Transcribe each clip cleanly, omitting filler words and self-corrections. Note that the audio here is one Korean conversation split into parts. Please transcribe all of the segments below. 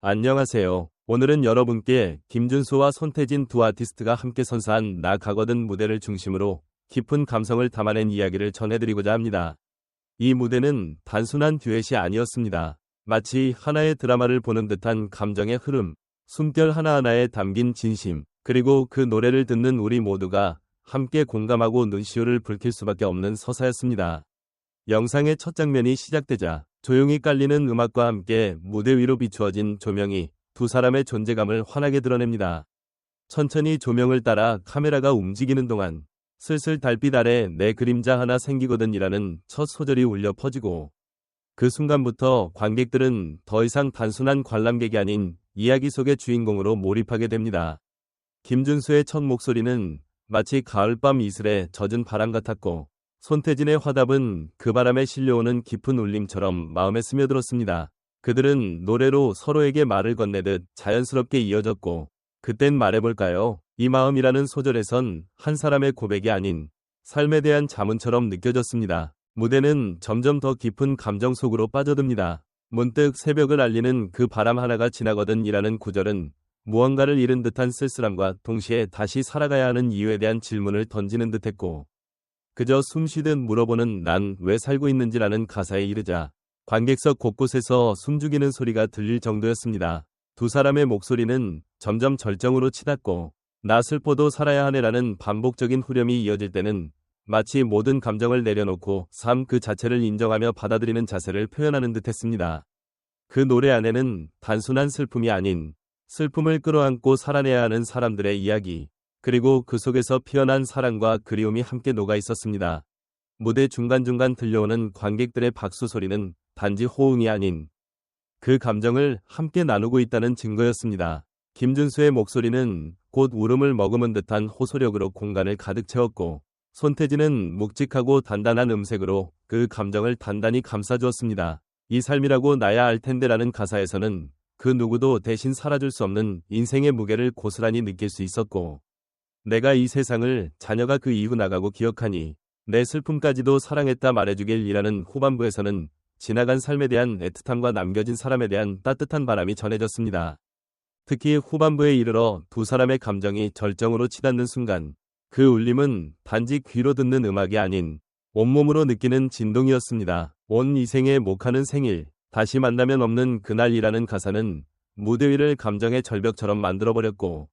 안녕하세요. 오늘은 여러분께 김준수와 손태진 두 아티스트가 함께 선사한 나 가거든 무대를 중심으로 깊은 감성을 담아낸 이야기를 전해드리고자 합니다. 이 무대는 단순한 듀엣이 아니었습니다. 마치 하나의 드라마를 보는 듯한 감정의 흐름, 숨결 하나하나에 담긴 진심, 그리고 그 노래를 듣는 우리 모두가 함께 공감하고 눈시울을 붉힐 수밖에 없는 서사였습니다. 영상의 첫 장면이 시작되자 조용히 깔리는 음악과 함께 무대 위로 비추어진 조명이 두 사람의 존재감을 환하게 드러냅니다. 천천히 조명을 따라 카메라가 움직이는 동안 슬슬 달빛 아래 내 그림자 하나 생기거든이라는 첫 소절이 울려 퍼지고 그 순간부터 관객들은 더 이상 단순한 관람객이 아닌 이야기 속의 주인공으로 몰입하게 됩니다. 김준수의 첫 목소리는 마치 가을밤 이슬에 젖은 바람 같았고 손태진의 화답은 그 바람에 실려오는 깊은 울림처럼 마음에 스며들었습니다. 그들은 노래로 서로에게 말을 건네듯 자연스럽게 이어졌고 그땐 말해볼까요? 이 마음이라는 소절에선 한 사람의 고백이 아닌 삶에 대한 자문처럼 느껴졌습니다. 무대는 점점 더 깊은 감정 속으로 빠져듭니다. 문득 새벽을 알리는 그 바람 하나가 지나거든이라는 구절은 무언가를 잃은 듯한 쓸쓸함과 동시에 다시 살아가야 하는 이유에 대한 질문을 던지는 듯했고 그저 숨쉬듯 물어보는 난 왜 살고 있는지라는 가사에 이르자 관객석 곳곳에서 숨죽이는 소리가 들릴 정도였습니다. 두 사람의 목소리는 점점 절정으로 치닫고 나 슬퍼도 살아야 하네라는 반복적인 후렴이 이어질 때는 마치 모든 감정을 내려놓고 삶 그 자체를 인정하며 받아들이는 자세를 표현하는 듯했습니다. 그 노래 안에는 단순한 슬픔이 아닌 슬픔을 끌어안고 살아내야 하는 사람들의 이야기, 그리고 그 속에서 피어난 사랑과 그리움이 함께 녹아 있었습니다. 무대 중간중간 들려오는 관객들의 박수 소리는 단지 호응이 아닌 그 감정을 함께 나누고 있다는 증거였습니다. 김준수의 목소리는 곧 울음을 머금은 듯한 호소력으로 공간을 가득 채웠고 손태진은 묵직하고 단단한 음색으로 그 감정을 단단히 감싸주었습니다. 이 삶이라고 나야 알 텐데라는 가사에서는 그 누구도 대신 살아줄 수 없는 인생의 무게를 고스란히 느낄 수 있었고 내가 이 세상을 자녀가 그 이후 나가고 기억하니 내 슬픔까지도 사랑했다 말해주길이라는 후반부에서는 지나간 삶에 대한 애틋함과 남겨진 사람에 대한 따뜻한 바람이 전해졌습니다. 특히 후반부에 이르러 두 사람의 감정이 절정으로 치닫는 순간 그 울림은 단지 귀로 듣는 음악이 아닌 온몸으로 느끼는 진동이었습니다. 온 이생에 목하는 생일, 다시 만나면 없는 그날이라는 가사는 무대 위를 감정의 절벽처럼 만들어버렸고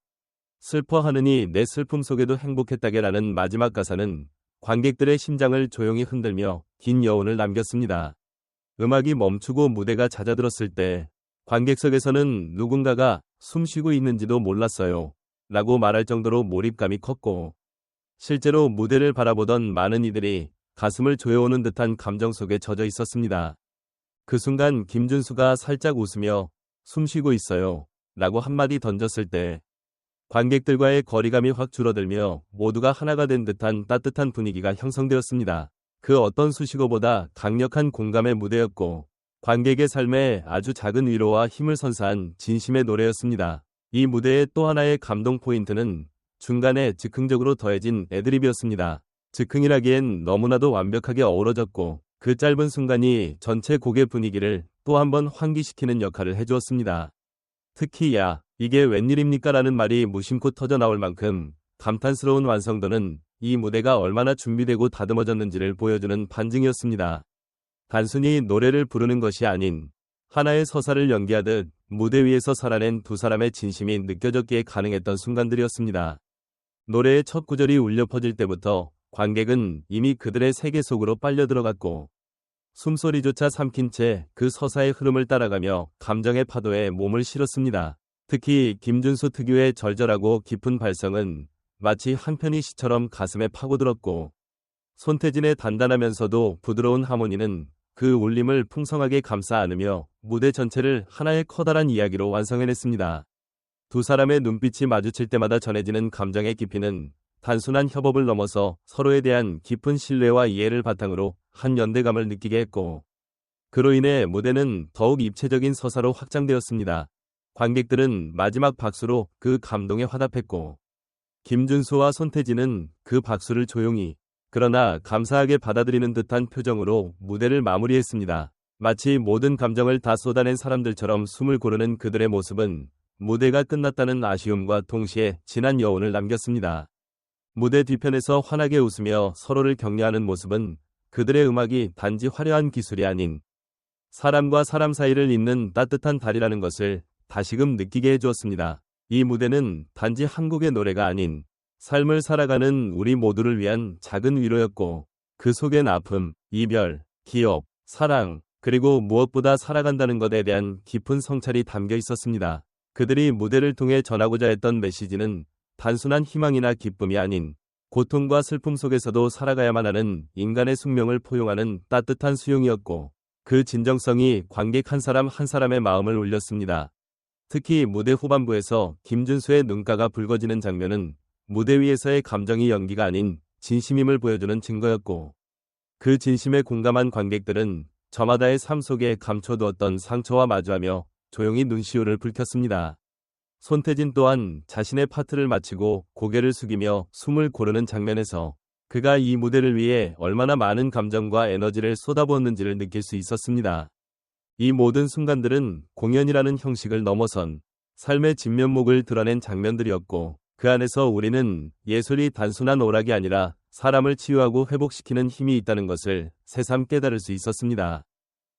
슬퍼하느니 내 슬픔 속에도 행복했다게라는 마지막 가사는 관객들의 심장을 조용히 흔들며 긴 여운을 남겼습니다. 음악이 멈추고 무대가 잦아들었을 때 관객석에서는 누군가가 숨쉬고 있는지도 몰랐어요 라고 말할 정도로 몰입감이 컸고 실제로 무대를 바라보던 많은 이들이 가슴을 조여오는 듯한 감정 속에 젖어 있었습니다. 그 순간 김준수가 살짝 웃으며 숨쉬고 있어요 라고 한마디 던졌을 때 관객들과의 거리감이 확 줄어들며 모두가 하나가 된 듯한 따뜻한 분위기가 형성되었습니다. 그 어떤 수식어보다 강력한 공감의 무대였고 관객의 삶에 아주 작은 위로와 힘을 선사한 진심의 노래였습니다. 이 무대의 또 하나의 감동 포인트는 중간에 즉흥적으로 더해진 애드립이었습니다. 즉흥이라기엔 너무나도 완벽하게 어우러졌고 그 짧은 순간이 전체 곡의 분위기를 또 한 번 환기시키는 역할을 해주었습니다. 특히 야, 이게 웬일입니까? 라는 말이 무심코 터져나올 만큼 감탄스러운 완성도는 이 무대가 얼마나 준비되고 다듬어졌는지를 보여주는 반증이었습니다. 단순히 노래를 부르는 것이 아닌 하나의 서사를 연기하듯 무대 위에서 살아낸 두 사람의 진심이 느껴졌기에 가능했던 순간들이었습니다. 노래의 첫 구절이 울려 퍼질 때부터 관객은 이미 그들의 세계 속으로 빨려 들어갔고 숨소리조차 삼킨 채 그 서사의 흐름을 따라가며 감정의 파도에 몸을 실었습니다. 특히 김준수 특유의 절절하고 깊은 발성은 마치 한 편의 시처럼 가슴에 파고들었고 손태진의 단단하면서도 부드러운 하모니는 그 울림을 풍성하게 감싸 안으며 무대 전체를 하나의 커다란 이야기로 완성해냈습니다. 두 사람의 눈빛이 마주칠 때마다 전해지는 감정의 깊이는 단순한 협업을 넘어서 서로에 대한 깊은 신뢰와 이해를 바탕으로 한 연대감을 느끼게 했고 그로 인해 무대는 더욱 입체적인 서사로 확장되었습니다. 관객들은 마지막 박수로 그 감동에 화답했고 김준수와 손태진은 그 박수를 조용히 그러나 감사하게 받아들이는 듯한 표정으로 무대를 마무리했습니다. 마치 모든 감정을 다 쏟아낸 사람들처럼 숨을 고르는 그들의 모습은 무대가 끝났다는 아쉬움과 동시에 진한 여운을 남겼습니다. 무대 뒤편에서 환하게 웃으며 서로를 격려하는 모습은 그들의 음악이 단지 화려한 기술이 아닌 사람과 사람 사이를 잇는 따뜻한 달이라는 것을 다시금 느끼게 해주었습니다. 이 무대는 단지 한국의 노래가 아닌 삶을 살아가는 우리 모두를 위한 작은 위로였고, 그 속엔 아픔, 이별, 기억, 사랑, 그리고 무엇보다 살아간다는 것에 대한 깊은 성찰이 담겨 있었습니다. 그들이 무대를 통해 전하고자 했던 메시지는 단순한 희망이나 기쁨이 아닌 고통과 슬픔 속에서도 살아가야만 하는 인간의 숙명을 포용하는 따뜻한 수용이었고, 그 진정성이 관객 한 사람 한 사람의 마음을 울렸습니다. 특히 무대 후반부에서 김준수의 눈가가 붉어지는 장면은 무대 위에서의 감정이 연기가 아닌 진심임을 보여주는 증거였고, 그 진심에 공감한 관객들은 저마다의 삶 속에 감춰두었던 상처와 마주하며 조용히 눈시울을 붉혔습니다. 손태진 또한 자신의 파트를 마치고 고개를 숙이며 숨을 고르는 장면에서 그가 이 무대를 위해 얼마나 많은 감정과 에너지를 쏟아부었는지를 느낄 수 있었습니다. 이 모든 순간들은 공연이라는 형식을 넘어선 삶의 진면목을 드러낸 장면들이었고, 그 안에서 우리는 예술이 단순한 오락이 아니라 사람을 치유하고 회복시키는 힘이 있다는 것을 새삼 깨달을 수 있었습니다.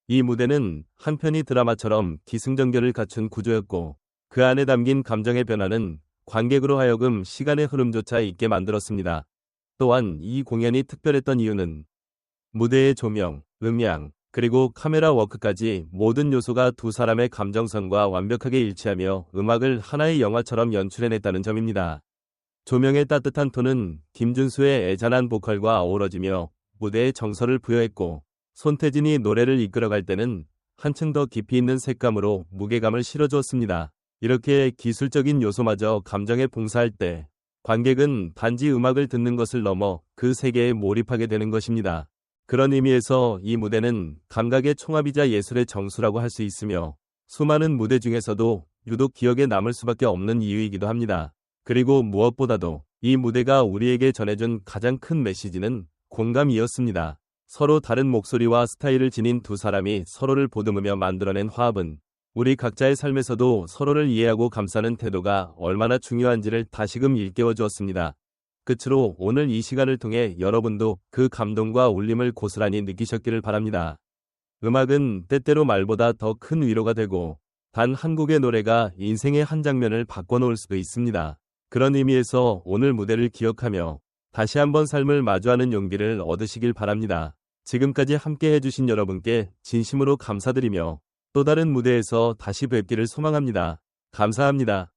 이 무대는 한편의 드라마처럼 기승전결을 갖춘 구조였고, 그 안에 담긴 감정의 변화는 관객으로 하여금 시간의 흐름조차 잊게 만들었습니다. 또한 이 공연이 특별했던 이유는 무대의 조명, 음향, 그리고 카메라 워크까지 모든 요소가 두 사람의 감정선과 완벽하게 일치하며 음악을 하나의 영화처럼 연출해냈다는 점입니다. 조명의 따뜻한 톤은 김준수의 애잔한 보컬과 어우러지며 무대에 정서를 부여했고, 손태진이 노래를 이끌어갈 때는 한층 더 깊이 있는 색감으로 무게감을 실어주었습니다. 이렇게 기술적인 요소마저 감정에 봉사할 때 관객은 단지 음악을 듣는 것을 넘어 그 세계에 몰입하게 되는 것입니다. 그런 의미에서 이 무대는 감각의 총합이자 예술의 정수라고 할 수 있으며, 수많은 무대 중에서도 유독 기억에 남을 수밖에 없는 이유이기도 합니다. 그리고 무엇보다도 이 무대가 우리에게 전해준 가장 큰 메시지는 공감이었습니다. 서로 다른 목소리와 스타일을 지닌 두 사람이 서로를 보듬으며 만들어낸 화합은 우리 각자의 삶에서도 서로를 이해하고 감싸는 태도가 얼마나 중요한지를 다시금 일깨워 주었습니다. 끝으로 오늘 이 시간을 통해 여러분도 그 감동과 울림을 고스란히 느끼셨기를 바랍니다. 음악은 때때로 말보다 더 큰 위로가 되고, 단 한 곡의 노래가 인생의 한 장면을 바꿔놓을 수도 있습니다. 그런 의미에서 오늘 무대를 기억하며 다시 한번 삶을 마주하는 용기를 얻으시길 바랍니다. 지금까지 함께 해주신 여러분께 진심으로 감사드리며 또 다른 무대에서 다시 뵙기를 소망합니다. 감사합니다.